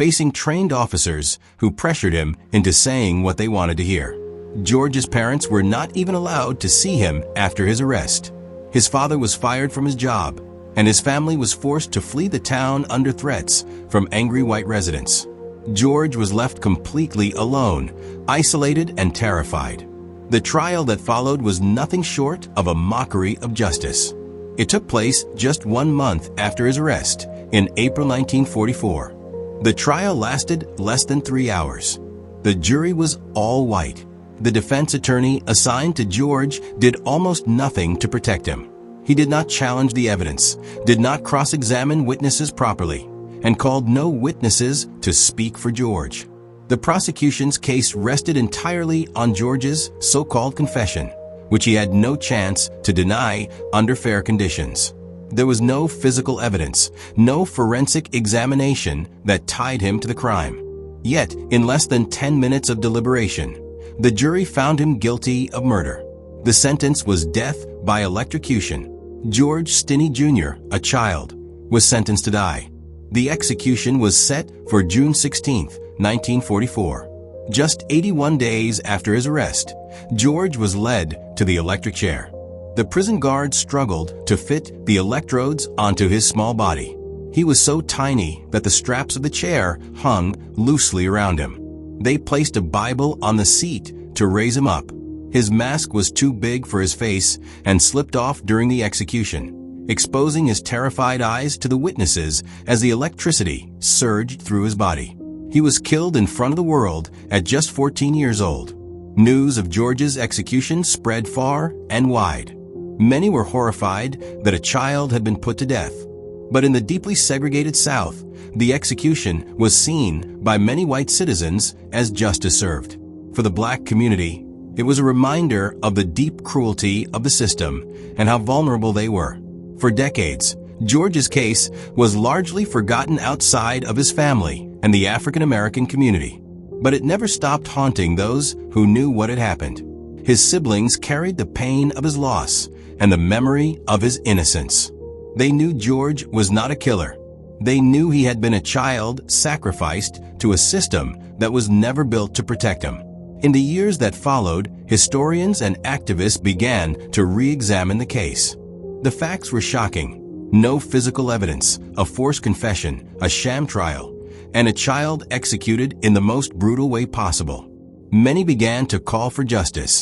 facing trained officers who pressured him into saying what they wanted to hear. George's parents were not even allowed to see him after his arrest. His father was fired from his job, and his family was forced to flee the town under threats from angry white residents. George was left completely alone, isolated and terrified. The trial that followed was nothing short of a mockery of justice. It took place just 1 month after his arrest, in April 1944. The trial lasted less than 3 hours. The jury was all white. The defense attorney assigned to George did almost nothing to protect him. He did not challenge the evidence, did not cross-examine witnesses properly, and called no witnesses to speak for George. The prosecution's case rested entirely on George's so-called confession, which he had no chance to deny under fair conditions. There was no physical evidence, no forensic examination that tied him to the crime. Yet, in less than 10 minutes of deliberation, the jury found him guilty of murder. The sentence was death by electrocution. George Stinney Jr., a child, was sentenced to die. The execution was set for June 16, 1944. Just 81 days after his arrest, George was led to the electric chair. The prison guards struggled to fit the electrodes onto his small body. He was so tiny that the straps of the chair hung loosely around him. They placed a Bible on the seat to raise him up. His mask was too big for his face and slipped off during the execution, exposing his terrified eyes to the witnesses as the electricity surged through his body. He was killed in front of the world at just 14 years old. News of George's execution spread far and wide. Many were horrified that a child had been put to death. But in the deeply segregated South, the execution was seen by many white citizens as justice served. For the black community, it was a reminder of the deep cruelty of the system and how vulnerable they were. For decades, George's case was largely forgotten outside of his family and the African American community. But it never stopped haunting those who knew what had happened. His siblings carried the pain of his loss and the memory of his innocence. They knew George was not a killer. They knew he had been a child sacrificed to a system that was never built to protect him. In the years that followed, historians and activists began to re-examine the case. The facts were shocking. No physical evidence, a forced confession, a sham trial, and a child executed in the most brutal way possible. Many began to call for justice,